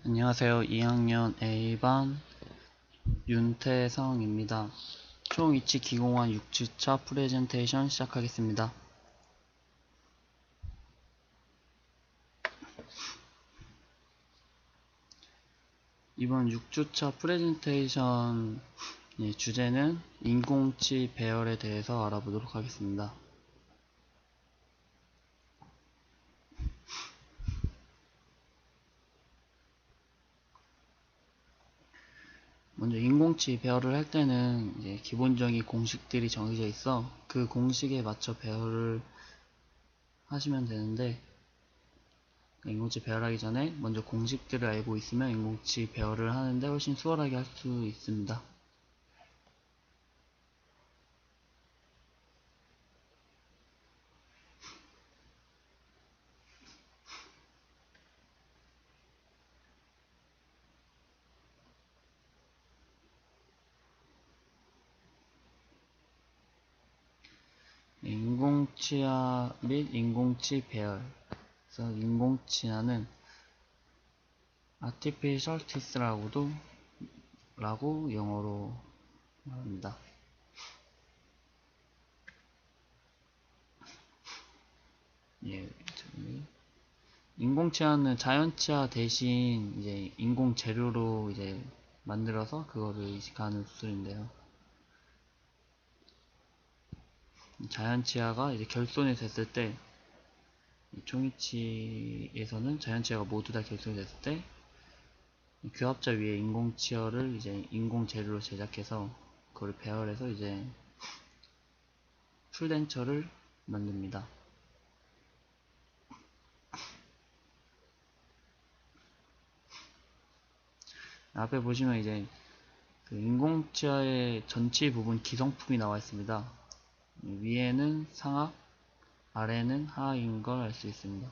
안녕하세요. 2학년 A반 윤태성입니다. 총 위치 기공한 6주차 프레젠테이션 시작하겠습니다. 이번 6주차 프레젠테이션 주제는 인공치 배열에 대해서 알아보도록 하겠습니다. 먼저 인공치 배열을 할 때는 이제 기본적인 공식들이 정해져 있어 그 공식에 맞춰 배열을 하시면 되는데, 인공치 배열하기 전에 먼저 공식들을 알고 있으면 인공치 배열을 하는데 훨씬 수월하게 할 수 있습니다. 인공치화 및 인공치 배열. 그래서 인공치화는 artificialities라고 영어로 말합니다. 인공치화는 자연치화 대신 이제 인공 재료로 이제 만들어서 그거를 이식하는 수술인데요. 자연치화가 이제 결손이 됐을 때, 총이치에서는 자연치화가 모두 다 결손이 됐을 때 교합자 위에 인공치어를 이제 인공 재료로 제작해서 그걸 배열해서 이제 풀덴처를 만듭니다. 앞에 보시면 이제 그 인공치아의 전체 부분 기성품이 나와 있습니다. 위에는 상악, 아래는 하악인 걸 알 수 있습니다.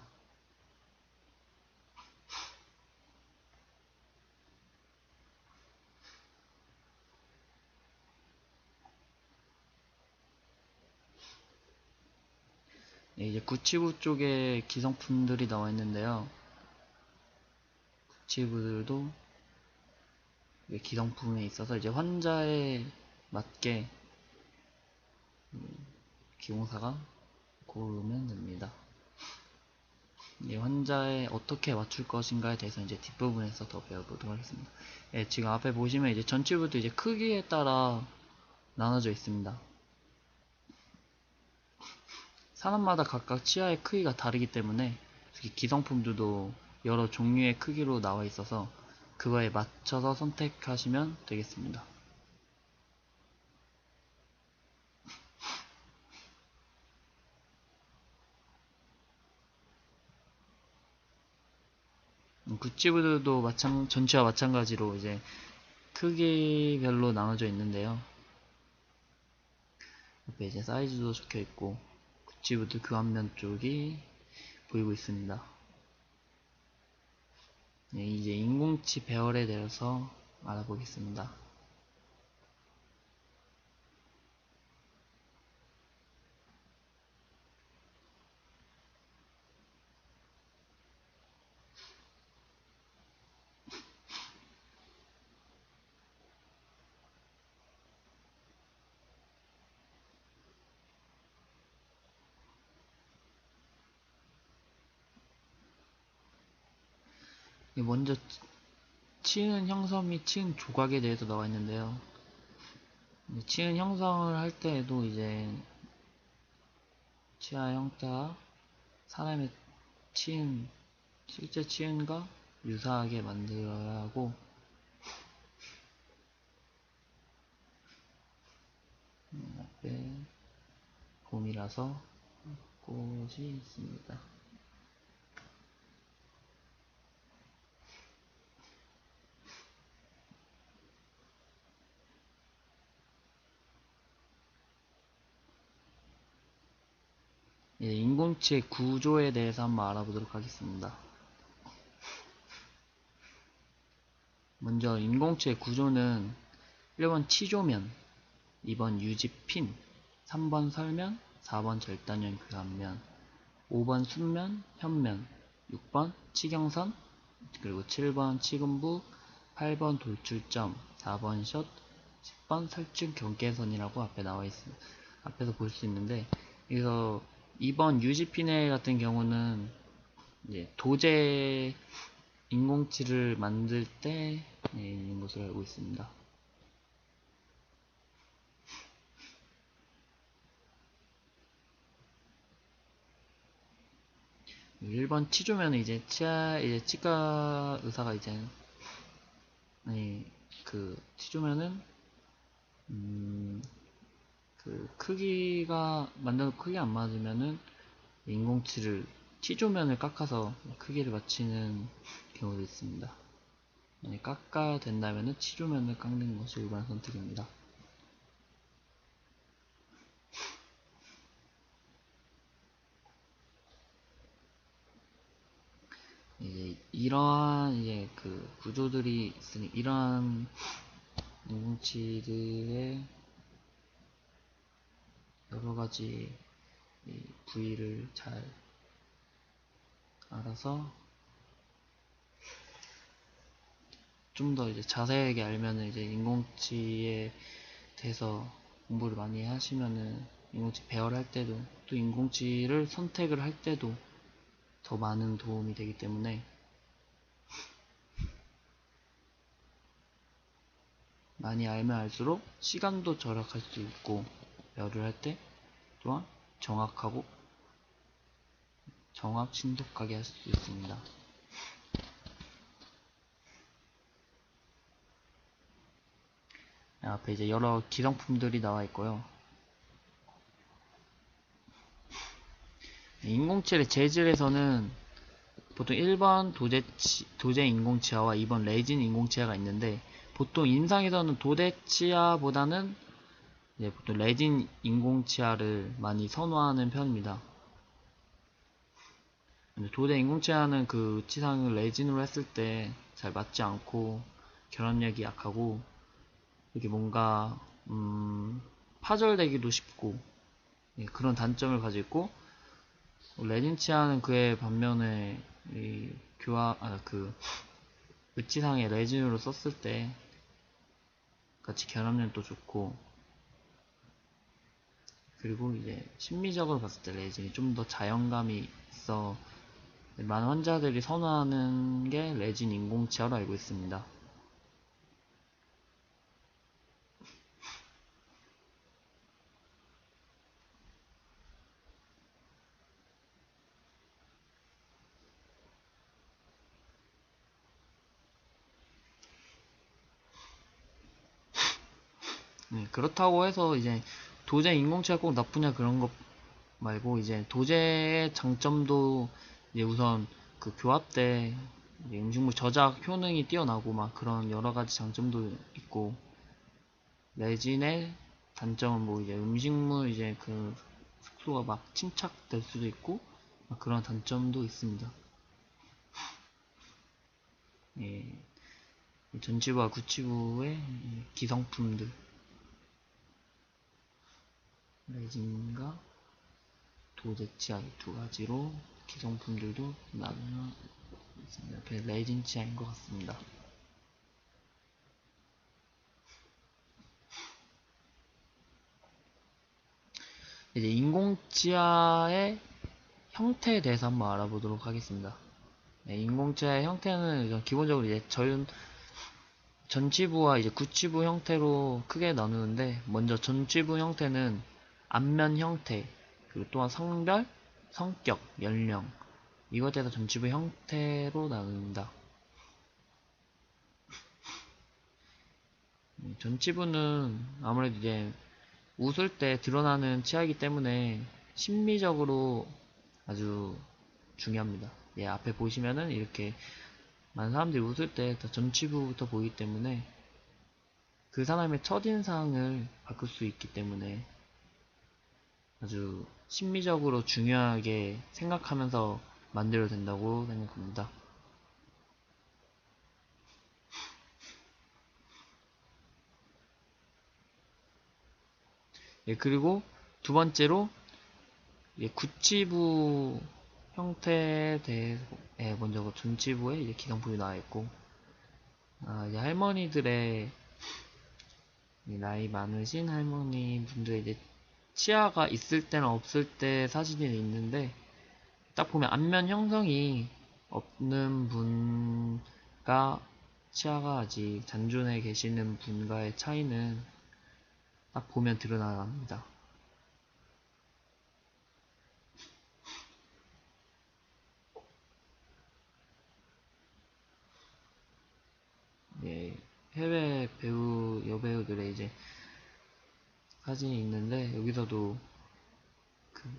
이제 구치부 쪽에 기성품들이 나와 있는데요. 구치부들도 기성품에 있어서 이제 환자에 맞게 기공사가 고르면 됩니다. 환자에 어떻게 맞출 것인가에 대해서 이제 뒷부분에서 더 배워보도록 하겠습니다. 지금 앞에 보시면 이제 전치부도 이제 크기에 따라 나눠져 있습니다. 사람마다 각각 치아의 크기가 다르기 때문에 기성품들도 여러 종류의 크기로 나와 있어서 그거에 맞춰서 선택하시면 되겠습니다. 구치부들도 전치와 마찬가지로 이제 크기별로 나눠져 있는데요. 옆에 이제 사이즈도 적혀 있고 구치부들 그 앞면 쪽이 보이고 있습니다. 이제 인공치 배열에 대해서 알아보겠습니다. 먼저 치은 형성 및 치은 조각에 대해서 나와 있는데요. 치은 형성을 할 때에도 이제 치아 형태와 사람의 치은, 실제 치은과 유사하게 만들어야 하고, 앞에 곰이라서 꽃이 있습니다. 인공치의 구조에 대해서 한번 알아보도록 하겠습니다. 먼저 인공치의 구조는 1번 치조면, 2번 유지핀, 3번 설면, 4번 절단면 교합면, 5번 순면, 현면, 6번 치경선, 그리고 7번 치근부, 8번 돌출점, 4번 숏, 10번 설중 경계선이라고 앞에 나와 있어요. 앞에서 볼 수 있는데, 여기서 2번 유지피네 같은 경우는 이제 도제 인공치를 만들 때 있는 것으로 알고 있습니다. 1번 치주면 이제 치과 의사가 이제 치주면은 그 크기가 만든 크기 안 맞으면은 인공치를 치조면을 깎아서 크기를 맞추는 경우도 있습니다. 깎아야 된다면은 치조면을 깎는 것이 일반 선택입니다. 이제 이러한 이제 그 구조들이 있으니 이러한 인공치들의 여러 가지 부위를 잘 알아서 좀 더 이제 자세하게 알면은 이제 인공치에 대해서 공부를 많이 하시면은 인공치 배열할 때도 또 인공치를 선택을 할 때도 더 많은 도움이 되기 때문에 많이 알면 알수록 시간도 절약할 수 있고 배열을 할 때 또한 정확하고 정확 신속하게 할 수 있습니다. 앞에 이제 여러 기성품들이 나와 있고요. 인공치의 재질에서는 보통 1번 도제 인공치아와 2번 레진 인공치아가 있는데 보통 임상에서는 도제치아보다는 보통 레진 인공치아를 많이 선호하는 편입니다. 도제 인공치아는 그 치상을 레진으로 했을 때 잘 맞지 않고 결합력이 약하고 이게 뭔가 파절되기도 쉽고 그런 단점을 가지고 있고 레진 치아는 그에 반면에 의치상에 레진으로 썼을 때 같이 결합력도 좋고 그리고 이제 심미적으로 봤을 때 레진이 좀 더 자연감이 있어 많은 환자들이 선호하는 게 레진 인공치아로 알고 있습니다. 그렇다고 해서 이제 도제 인공치아 꼭 나쁘냐 그런 것 말고 이제 도제의 장점도 이제 우선 그 교합 때 음식물 저작 효능이 뛰어나고 막 그런 여러 가지 장점도 있고 레진의 단점은 뭐 이제 음식물 이제 그 숙소가 막 침착될 수도 있고 막 그런 단점도 있습니다. 예, 전치부와 구치부의 기성품들 레진과 도제치아 이 두 가지로 기성품들도 나누어 있습니다. 레진 치아인 것 같습니다. 이제 인공치아의 형태에 대해서 한번 알아보도록 하겠습니다. 인공치아의 형태는 기본적으로 이제 전치부와 이제 구치부 형태로 크게 나누는데 먼저 전치부 형태는 안면 형태 그리고 또한 성별, 성격, 연령 이것에 대해서 전치부 형태로 나눕니다. 전치부는 아무래도 이제 웃을 때 드러나는 치아이기 때문에 심미적으로 아주 중요합니다. 앞에 보시면은 이렇게 많은 사람들이 웃을 때 전치부부터 보이기 때문에 그 사람의 첫인상을 바꿀 수 있기 때문에 아주 심미적으로 중요하게 생각하면서 만들어야 된다고 생각합니다. 그리고 두 번째로 구치부 형태에 대해 먼저 전치부에 이제 기성품이 나와 있고, 이제 할머니들의 나이 많으신 할머니 분들의 이제 치아가 있을 때나 없을 때 사진이 있는데, 딱 보면 안면 형성이 없는 분과 치아가 아직 잔존해 계시는 분과의 차이는 딱 보면 드러납니다. 예, 해외 배우, 여배우들의 이제 사진이 있는데, 여기서도 그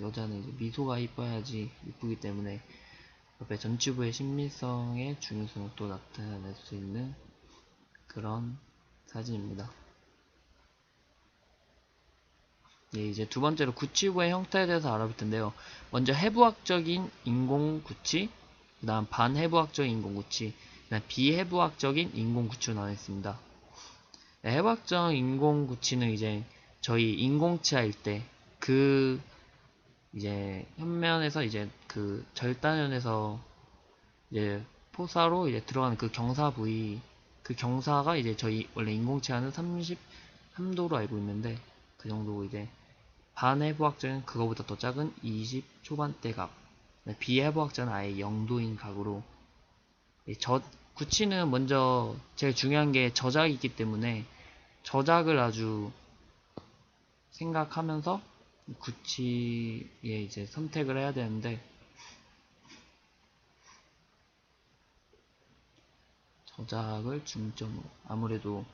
여자는 이제 미소가 이뻐야지 이쁘기 때문에 옆에 전치부의 신미성의 중요성을 또 나타낼 수 있는 그런 사진입니다. 예, 이제 두 번째로 구치부의 형태에 대해서 알아볼 텐데요. 먼저 해부학적인 인공구치, 그 다음 반해부학적인 인공구치, 그 다음 비해부학적인 인공구치로 나눠 있습니다. 네, 해부학적 인공구치는 이제 저희 인공치아일 때 그 이제 현면에서 이제 그 절단면에서 이제 포사로 이제 들어가는 그 경사 부위, 그 경사가 이제 저희 원래 인공치아는 33도로 알고 있는데, 그 정도 이제 반해부학자는 그거보다 더 작은 20 초반대 각, 비해부학자는 아예 0도인 각으로, 구치는 먼저 제일 중요한 게 저작이 있기 때문에 저작을 아주 생각하면서 구치에 이제 선택을 해야 되는데, 저작을 중점으로, 아무래도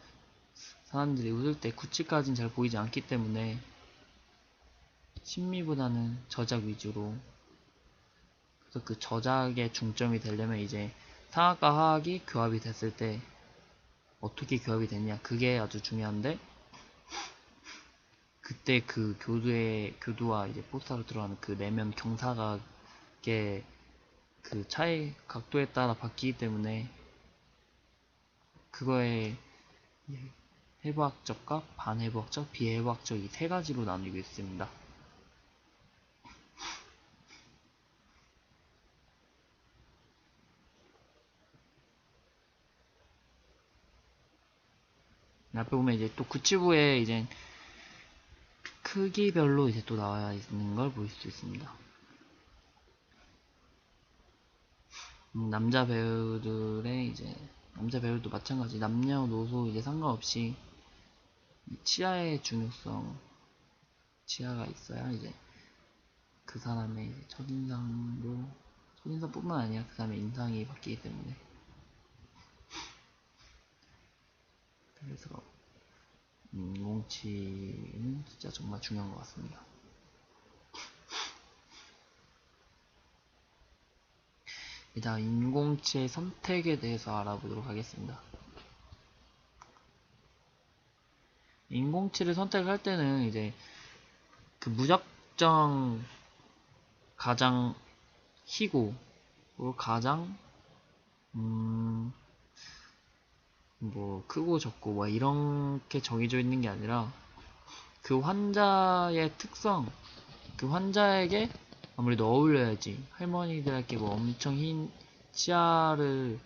사람들이 웃을 때 구치까지는 잘 보이지 않기 때문에 심미보다는 저작 위주로, 그래서 그 저작에 중점이 되려면 이제 상학과 하학이 교합이 됐을 때 어떻게 교합이 됐냐, 그게 아주 중요한데, 그때 그 교두와 이제 포스타로 들어가는 그 내면 경사각의 그 차이 각도에 따라 바뀌기 때문에 그거에 해부학적과 반해부학적, 비해부학적 이 세 가지로 나뉘고 있습니다. 앞에 보면 이제 또 구치부에 이제 크기별로 이제 또 나와 있는 걸 볼 수 있습니다. 남자 배우들도 마찬가지, 남녀노소 이제 상관없이 치아의 중요성, 치아가 있어야 이제 그 사람의 이제 첫인상뿐만 아니라 그 사람의 인상이 바뀌기 때문에, 그래서 인공치는 진짜 정말 중요한 것 같습니다. 일단 인공치의 선택에 대해서 알아보도록 하겠습니다. 인공치를 선택할 때는 이제 그 무작정 가장 희고, 그리고 가장 뭐 크고 적고 뭐 이렇게 정해져 있는 게 아니라 그 환자의 특성, 그 환자에게 아무래도 어울려야지. 할머니들에게 뭐 엄청 흰 치아를,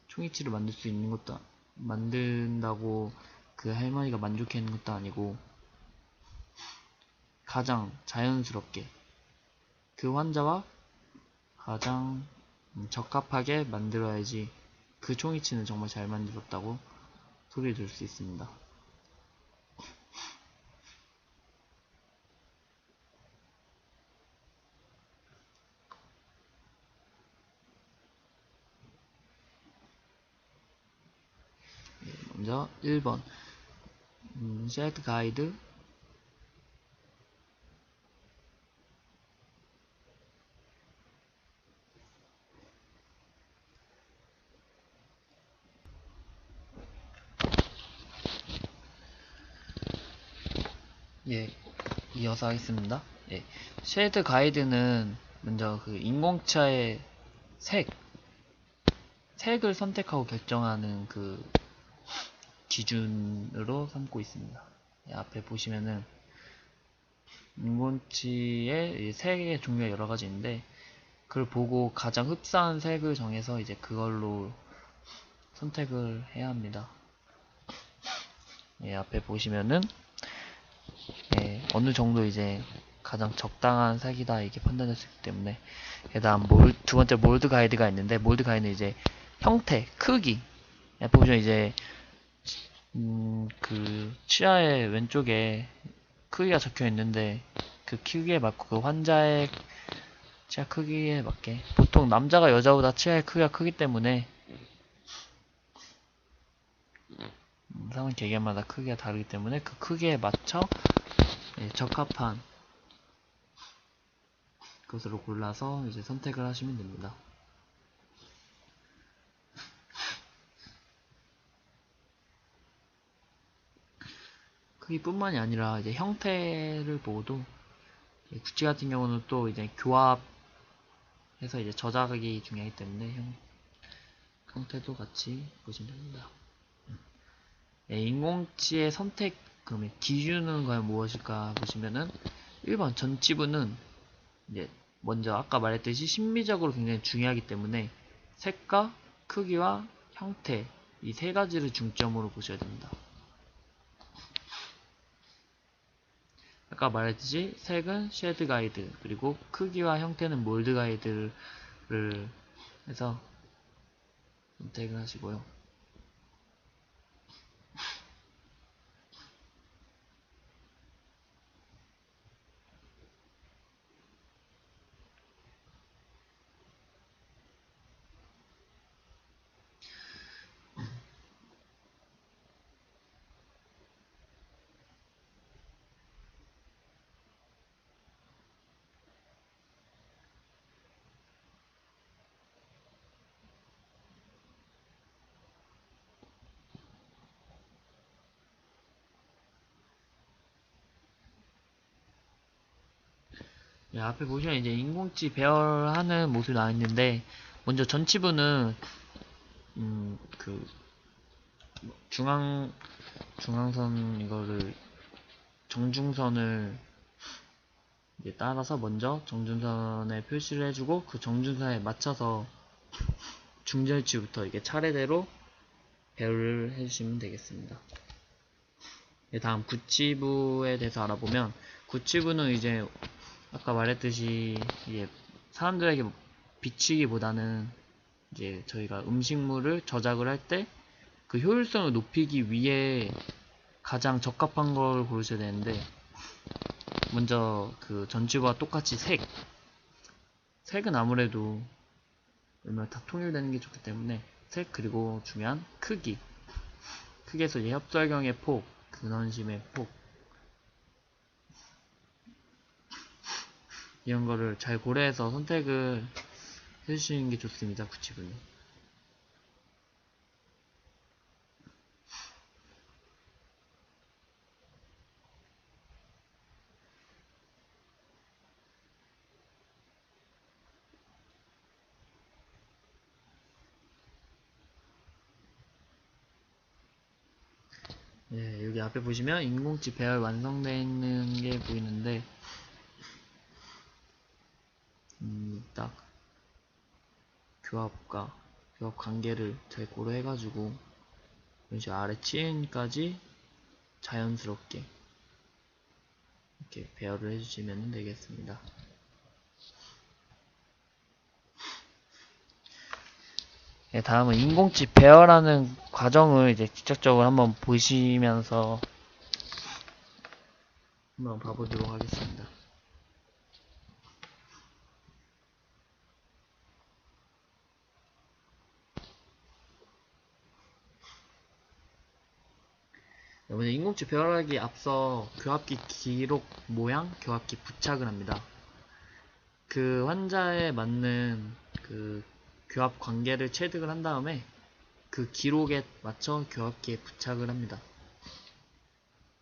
총이치를 만들 수 있는 것도 만든다고 그 할머니가 만족해 있는 것도 아니고, 가장 자연스럽게 그 환자와 가장 적합하게 만들어야지 그 총이치는 정말 잘 만들었다고 소리 들 수 있습니다. 먼저 1번 쉐드 가이드. 예, 이어서 하겠습니다. 예, 쉐드 가이드는 먼저 그 인공치아의 색을 선택하고 결정하는 그 기준으로 삼고 있습니다. 예, 앞에 보시면은 인공치의 색의 종류가 여러 가지 있는데 그걸 보고 가장 흡사한 색을 정해서 이제 그걸로 선택을 해야 합니다. 예, 앞에 보시면은 예, 어느 정도 이제 가장 적당한 색이다 이렇게 판단할 수 있기 때문에 다음 두 번째 몰드 가이드가 있는데 몰드 가이드는 이제 형태, 크기 보시면 이제 그 치아의 왼쪽에 크기가 적혀 있는데 그 크기에 맞고 그 환자의 치아 크기에 맞게 보통 남자가 여자보다 치아의 크기가 크기 때문에 상은 개개마다 크기가 다르기 때문에 그 크기에 맞춰 적합한 것으로 골라서 이제 선택을 하시면 됩니다. 크기뿐만이 아니라 이제 형태를 보고도 구찌 같은 경우는 또 이제 교합해서 이제 저작이 중요하기 때문에 형태도 같이 보시면 됩니다. 인공치의 선택 그러면 기준은 과연 무엇일까 보시면은 1번 전치부는 이제 먼저 아까 말했듯이 심미적으로 굉장히 중요하기 때문에 색과 크기와 형태 이 세 가지를 중점으로 보셔야 됩니다. 아까 말했듯이 색은 쉐드 가이드 그리고 크기와 형태는 몰드 가이드를 해서 선택을 하시고요. 네, 앞에 보시면 이제 인공치 배열하는 모습이 나와 있는데 먼저 전치부는 그 중앙선 이거를 정중선을 이제 따라서 먼저 정중선에 표시를 해주고 그 정중선에 맞춰서 중절치부터 이게 차례대로 배열을 해주시면 되겠습니다. 네, 다음 구치부에 대해서 알아보면 구치부는 이제 아까 말했듯이 이게 사람들에게 비치기보다는 이제 저희가 음식물을 저작을 할 때 그 효율성을 높이기 위해 가장 적합한 걸 고르셔야 되는데 먼저 그 전치부와 똑같이 색은 아무래도 얼마나 다 통일되는 게 좋기 때문에 색 그리고 중요한 크기에서 이제 협설경의 폭, 근원심의 폭 이런 거를 잘 고려해서 선택을 해주시는 게 좋습니다. 구치분은. 네, 여기 앞에 보시면 인공치 배열 완성되어 있는 게 보이는데 딱 교합 관계를 잘 고려해가지고 이런 식으로 아래 치은까지 자연스럽게 이렇게 배열을 해주시면 되겠습니다. 네, 다음은 인공치 배열하는 과정을 이제 직접적으로 한번 보시면서 한번 봐보도록 하겠습니다. 먼저 인공치 배열하기 앞서 교합기 기록 모양, 교합기 부착을 합니다. 그 환자에 맞는 그 교합 관계를 체득을 한 다음에 그 기록에 맞춰 교합기에 부착을 합니다.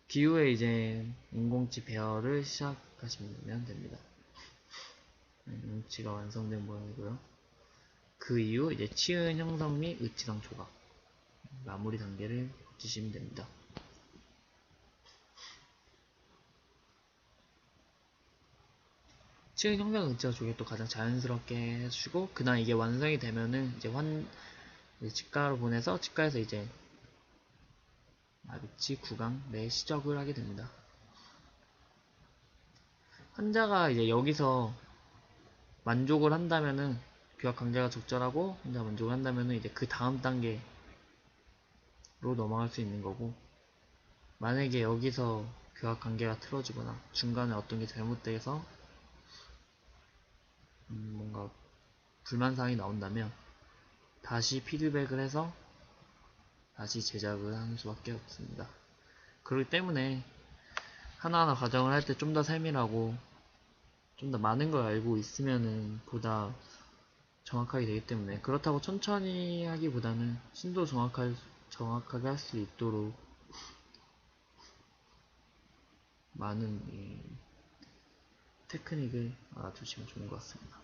기후에 이제 인공치 배열을 시작하시면 됩니다. 인공치가 완성된 모양이고요. 그 이후 이제 치은 형성 및 의치상 조각 마무리 단계를 거치시면 됩니다. 식은 형상 의자 쪽에 또 가장 자연스럽게 해주시고, 그다음 이게 완성이 되면은 이제 이제 치과로 보내서 치과에서 이제 마비치 구강 내 시적을 하게 됩니다. 환자가 이제 여기서 만족을 한다면은 교합 강제가 적절하고 환자 만족을 한다면은 이제 그 다음 단계로 넘어갈 수 있는 거고, 만약에 여기서 교합 관계가 틀어지거나 중간에 어떤 게 잘못돼서 뭔가 불만사항이 나온다면 다시 피드백을 해서 다시 제작을 하는 수밖에 없습니다. 그렇기 때문에 하나하나 과정을 할 때 좀 더 세밀하고 좀 더 많은 걸 알고 있으면은 보다 정확하게 되기 때문에, 그렇다고 천천히 하기보다는 심도 정확하게 할 수 있도록 많은 테크닉을 알아두시면 좋은 것 같습니다.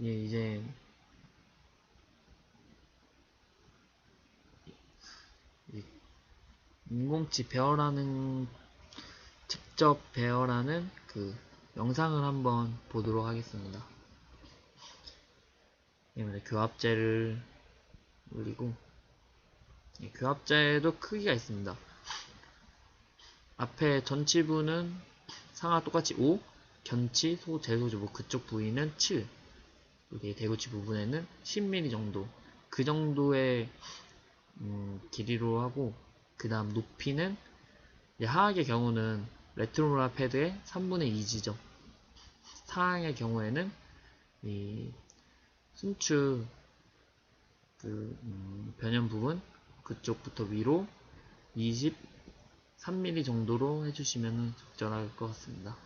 이제 인공치 배열하는, 직접 배열하는 그 영상을 한번 보도록 하겠습니다. 교합제를 올리고, 교합제도 크기가 있습니다. 앞에 전치부는 상하 똑같이 5, 견치, 제소제 그쪽 부위는 7, 이렇게 대구치 부분에는 10mm 정도, 그 정도의 길이로 하고, 그 다음 높이는 하악의 경우는 레트로라 패드의 3분의 2지점, 상악의 경우에는 이 순추 변형 부분 그쪽부터 위로 23mm 정도로 해주시면 적절할 것 같습니다.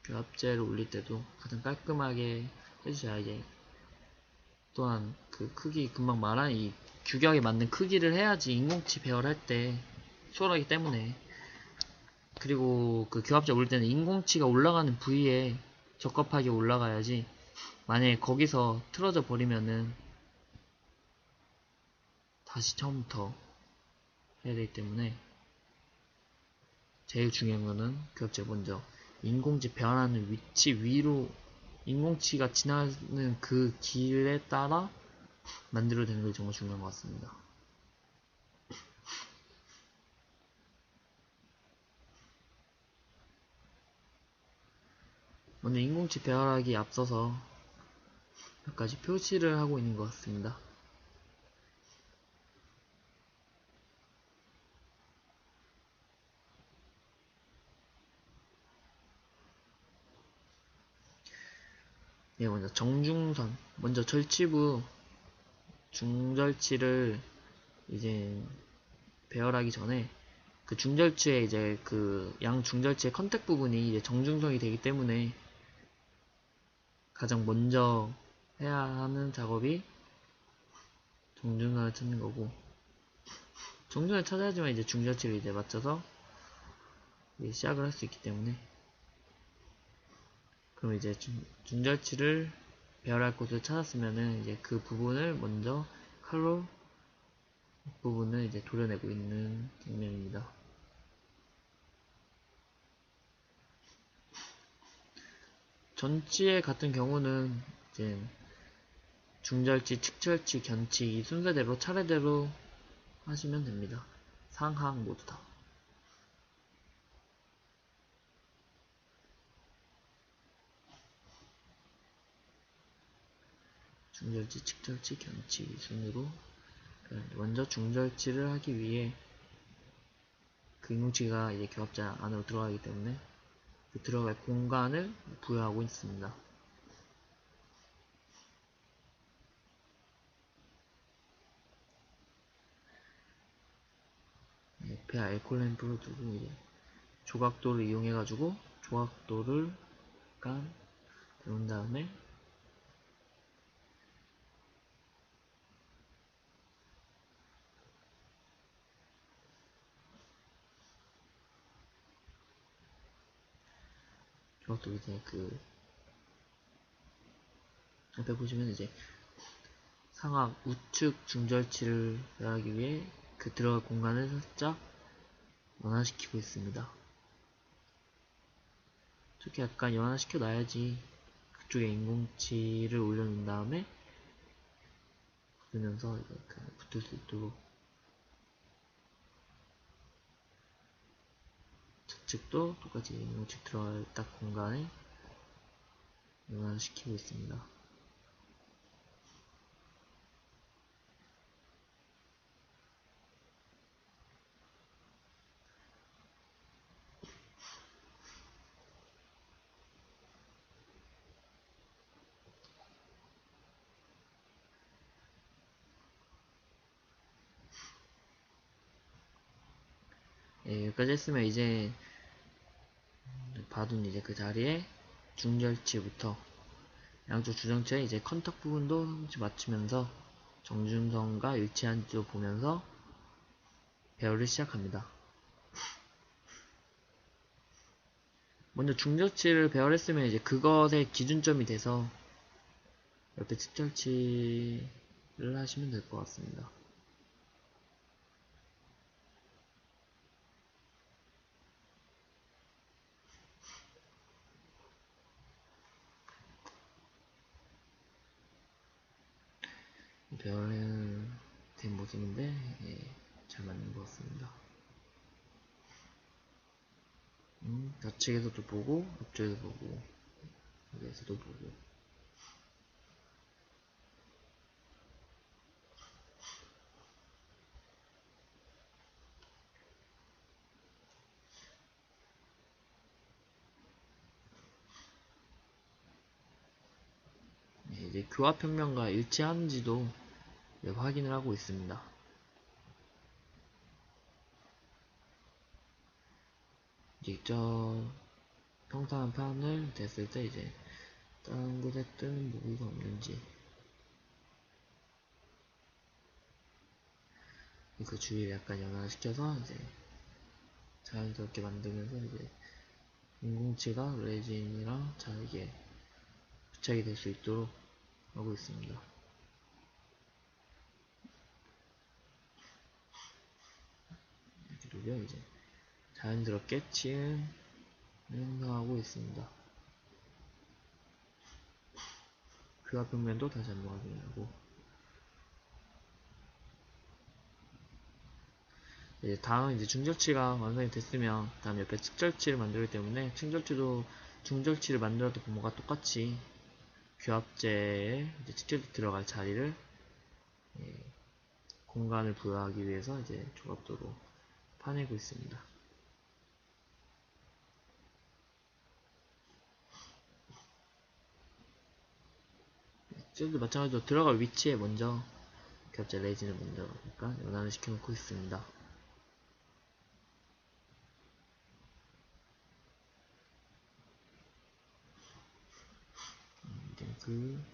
교합제를 올릴 때도 가장 깔끔하게 해주셔야, 이제 또한 그 크기 금방 말한 이 규격에 맞는 크기를 해야지 인공치 배열할 때 수월하기 때문에, 그리고 그 교합제 올릴 때는 인공치가 올라가는 부위에 적합하게 올라가야지, 만약에 거기서 틀어져 버리면은 다시 처음부터 해야 되기 때문에 제일 중요한 거는 교합제 먼저 인공치 배열하는 위치 위로 인공치가 지나가는 그 길에 따라 만들어내는 게 정말 중요한 것 같습니다. 먼저 인공치 배열하기 앞서서 몇 가지 표시를 하고 있는 것 같습니다. 먼저 정중선, 먼저 절치부 중절치를 이제 배열하기 전에 그 중절치의 이제 그 양 중절치의 컨택 부분이 이제 정중선이 되기 때문에 가장 먼저 해야 하는 작업이 정중선을 찾는 거고, 정중선을 찾아야지만 이제 중절치를 이제 맞춰서 이제 시작을 할 수 있기 때문에, 그럼 이제 중절치를 배열할 곳을 찾았으면은 이제 그 부분을 먼저 칼로 부분을 이제 도려내고 있는 장면입니다. 전치의 같은 경우는 이제 중절치, 측절치, 견치 이 순서대로 차례대로 하시면 됩니다. 상하악 모두 다. 중절치, 측절치, 견치 순으로 먼저 중절치를 하기 위해 그 인공치가 이제 교합자 안으로 들어가기 때문에 그 들어갈 공간을 부여하고 있습니다. 옆에 알콜 램프를 두고 이제 조각도를 이용해가지고 조각도를 약간 배운 다음에 저것도 이제 옆에 보시면 이제 상악 우측 중절치를 배하기 위해 그 들어갈 공간을 살짝 연화시키고 있습니다. 이렇게 약간 연화시켜 놔야지 그쪽에 인공치를 올려놓은 다음에 붙으면서 붙을 수 있도록 좌측도 똑같이 인공치 들어갈 딱 공간에 연화시키고 있습니다. 예, 여기까지 했으면 이제 봐둔 이제 그 자리에 중절치부터 양쪽 주정치에 이제 컨택 부분도 맞추면서 정중선과 일치한지도 보면서 배열을 시작합니다. 먼저 중절치를 배열했으면 이제 그것의 기준점이 돼서 옆에 측절치를 하시면 될 것 같습니다. 배열된 모습인데 예, 잘 맞는 것 같습니다. 좌측에서도 보고 옆쪽에서 보고 여기에서도 보고 예, 이제 교합평면과 일치하는지도 확인을 하고 있습니다. 직접 평탄한 판을 댔을 때 이제 다른 곳에 뜬 무기가 없는지 그 주위를 약간 연화시켜서 이제 자연스럽게 만들면서 이제 인공치가 레진이랑 잘게 부착이 될 수 있도록 하고 있습니다. 그리고 이제 자연스럽게 치음을 형성하고 있습니다. 교합평면도 다시 한번 확인하고 이제 다음 이제 중절치가 완성이 됐으면 다음 옆에 측절치를 만들기 때문에 측절치도 중절치를 만들어도 부모가 똑같이 규합재에 이제 측절치 들어갈 자리를 공간을 부여하기 위해서 이제 조각도로 파내고 있습니다. 쟤도 마찬가지로 들어갈 위치에 먼저 겹재 레진을 먼저 연화를 시켜놓고 있습니다. 이제 그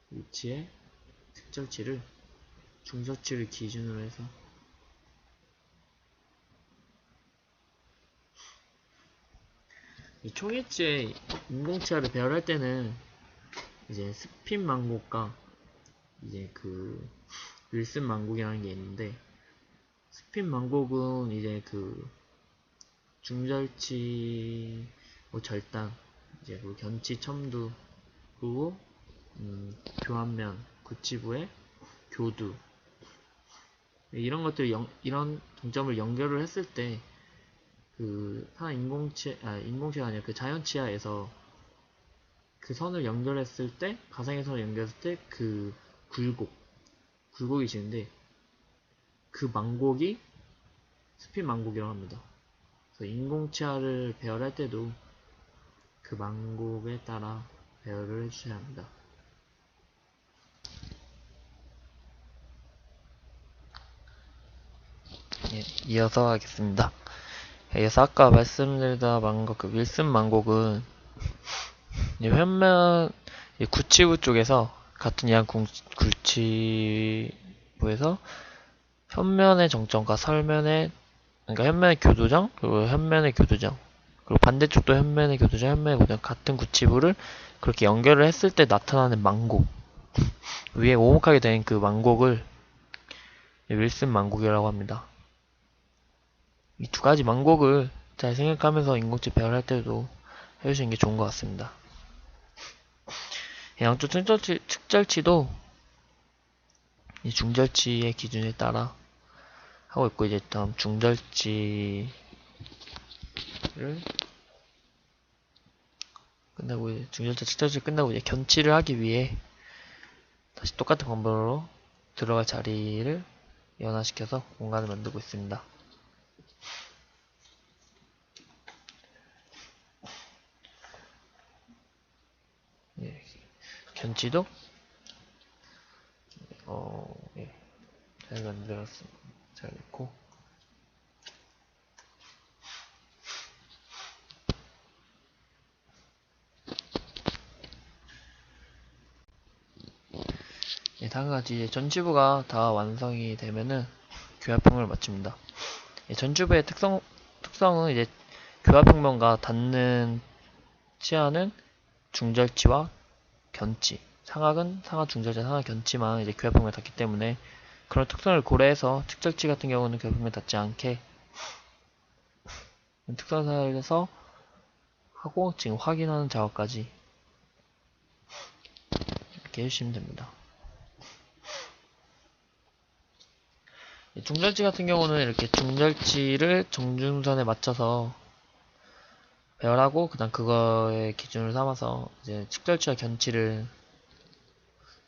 위치에 측절치를 중절치를 기준으로 해서 이 초기치에 인공치아를 배열할 때는 이제 스핀 망곡과 이제 그 윌슨 망곡이라는 게 있는데 스핀 망곡은 이제 그 중절치 절단 이제 그 견치 첨두 그리고 교환면 구치부의 교두 이런 것들 이런 동점을 연결을 했을 때 그 한 인공치아가 아니라 그 자연치아에서 그 선을 연결했을 때 가상의 선을 연결했을 때 그 굴곡이 지는데 그 망곡이 스핀 망곡이라고 합니다. 그래서 인공치아를 배열할 때도 그 망곡에 따라 배열을 해주셔야 합니다. 예, 이어서 하겠습니다. 이어서 아까 말씀드리다 망곡 그 윌슨 망곡은 현면 구치부 쪽에서 같은 이항 구치부에서 현면의 정점과 설면의 그러니까 현면의 교도정 그리고 현면의 교도정 그리고 반대쪽도 현면의 교도죠. 현면의 교도 같은 구치부를 그렇게 연결을 했을 때 나타나는 망곡, 위에 오목하게 된 그 망곡을 윌슨 망곡이라고 합니다. 이 두 가지 망곡을 잘 생각하면서 인공지 배열할 때도 해주시는 게 좋은 것 같습니다. 양쪽 측절치도 이 중절치의 기준에 따라 하고 있고, 이제 다음 중절치를 끝나고, 이제 중절치 측절치 끝나고 이제 견치를 하기 위해 다시 똑같은 방법으로 들어갈 자리를 연화시켜서 공간을 만들고 있습니다. 예, 견치도 예, 잘 만들었습니다. 잘 됐고, 예, 다음과 같이 이제 전치부가 다 완성이 되면은 교합평면을 마칩니다. 예, 전치부의 특성은 이제 교합평면과 닿는 치아는 중절치와 견치, 상악은 상악 중절치, 상악 견치만 이제 교합평면에 닿기 때문에 그런 특성을 고려해서 측절치 같은 경우는 교합평면에 닿지 않게 특성을 사용해서 하고 지금 확인하는 작업까지 이렇게 해주시면 됩니다. 중절치 같은 경우는 이렇게 중절치를 정중선에 맞춰서 배열하고 그다음 그거의 기준을 삼아서 이제 측절치와 견치를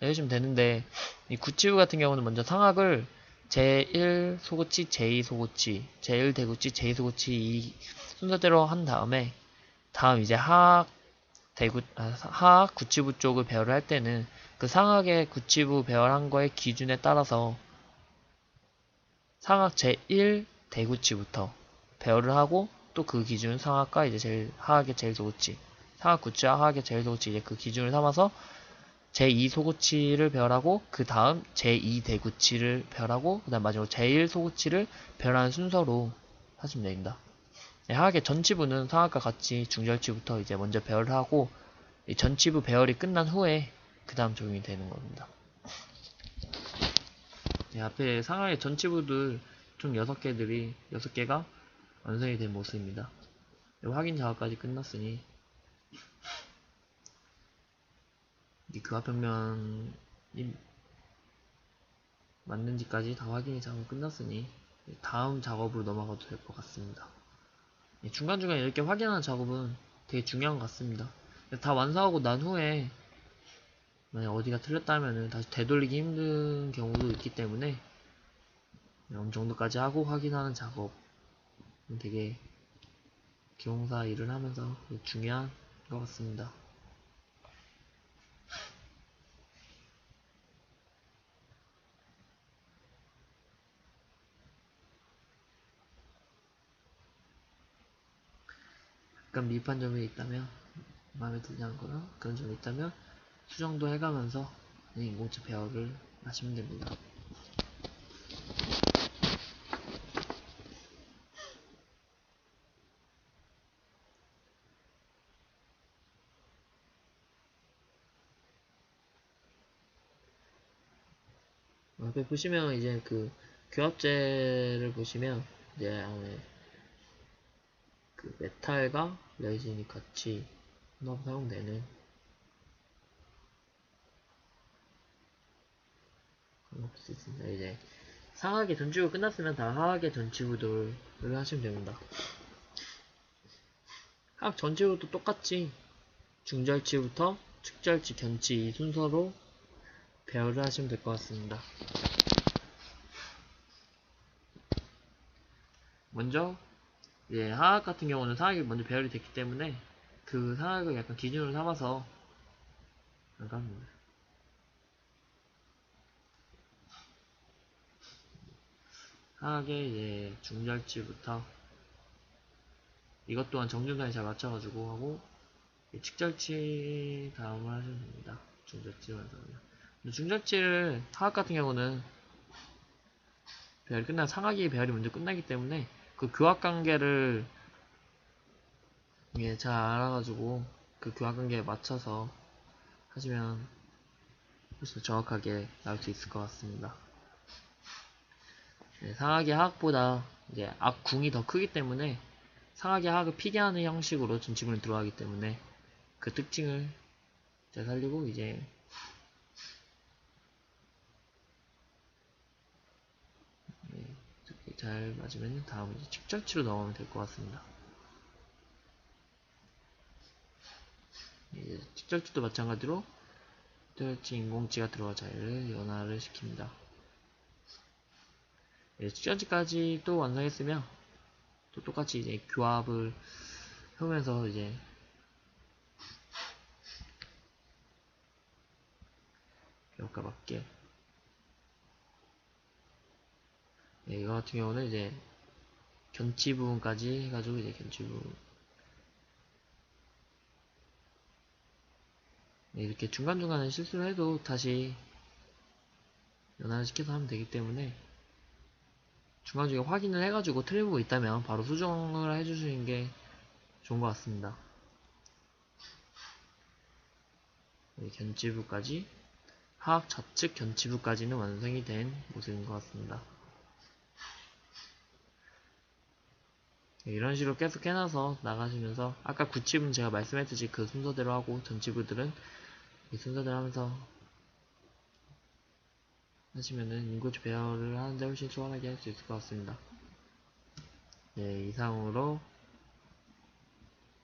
해주시면 되는데, 이 구치부 같은 경우는 먼저 상악을 제1 소구치, 제2 소구치, 제1 대구치, 제2 소구치 이 순서대로 한 다음에 다음 이제 하악 구치부 쪽을 배열을 할 때는 그 상악의 구치부 배열한 거의 기준에 따라서 상악 제1 대구치부터 배열을 하고, 또 그 기준 상악과 이제 하악의 제일 소구치, 상악 구치와 하악의 제일 소구치 이제 그 기준을 삼아서 제2 소구치를 배열하고 그 다음 제2 대구치를 배열하고 그 다음 마지막으로 제1 소구치를 배열하는 순서로 하시면 됩니다. 네, 하악의 전치부는 상악과 같이 중절치부터 이제 먼저 배열을 하고 이 전치부 배열이 끝난 후에 그 다음 적용이 되는 겁니다. 네, 앞에 상악의 전치부들 총 6개가 완성이 된 모습입니다. 확인 작업까지 끝났으니 이 교합평면이 맞는지까지 다 확인이 작업 끝났으니 다음 작업으로 넘어가도 될 것 같습니다. 중간중간 이렇게 확인하는 작업은 되게 중요한 것 같습니다. 다 완성하고 난 후에 만약 어디가 틀렸다면은 다시 되돌리기 힘든 경우도 있기 때문에 어느 정도까지 하고 확인하는 작업은 되게 기공사 일을 하면서 중요한 것 같습니다. 약간 미흡한 점이 있다면, 마음에 들지 않거나 그런 점이 있다면 수정도 해가면서 인공지 배열을 하시면 됩니다. 앞에 보시면 이제 그 교합제를 보시면 이제 안에 그 메탈과 레진이 같이 혼합 사용되는 그런 것도 있습니다. 이제 상하계 전치부 끝났으면 다 하하계 전치부들을 하시면 됩니다. 하악 전치부도 똑같이 중절치부터 측절치, 견치 이 순서로 배열을 하시면 될 것 같습니다. 먼저 이제 하악 같은 경우는 상악이 먼저 배열이 됐기 때문에 그 상악을 약간 기준으로 삼아서 잠깐만 하악의 이제 중절치부터 이것 또한 정준선에 잘 맞춰가지고 하고 측절치 다음을 하시면 됩니다. 중절치 완성이요. 중절치를 하악 같은 경우는 배열이 끝난 상하기 배열이 먼저 끝나기 때문에 그 교합 관계를 이게 잘 알아가지고 그 교합관계에 맞춰서 하시면 훨씬 정확하게 나올 수 있을 것 같습니다. 네, 상하계 하악보다 이제 악궁이 더 크기 때문에 상하계 하악을 피개하는 형식으로 전치부는 들어가기 때문에 그 특징을 잘 살리고 이제 이렇게 잘 맞으면 다음 이제 직절치로 넘어가면 될 것 같습니다. 이제 직절치도 마찬가지로 직절치 인공치가 들어가 자리를 연화를 시킵니다. 직절치까지 또 완성했으면 또 똑같이 이제 교합을 해오면서 이제 교합과 맞게 이거 같은 경우는 이제 견치 부분까지 해가지고 이제 견치 부분 이렇게 중간중간에 실수를 해도 다시 연화를 시켜서 하면 되기 때문에 중간중에 확인을 해가지고 틀린 부분 있다면 바로 수정을 해주시는 게 좋은 것 같습니다. 견치부까지 하악 좌측 견치부까지는 완성이 된 모습인 것 같습니다. 이런 식으로 계속 해놔서 나가시면서 아까 구치부는 제가 말씀했듯이 그 순서대로 하고 전치부들은 이 순서대로 하면서 하시면은 인고치 배열을 하는데 훨씬 수월하게 할 수 있을 것 같습니다. 네, 이상으로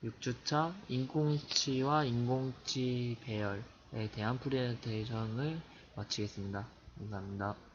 6주차 인공치와 인공치 배열에 대한 프레젠테이션을 마치겠습니다. 감사합니다.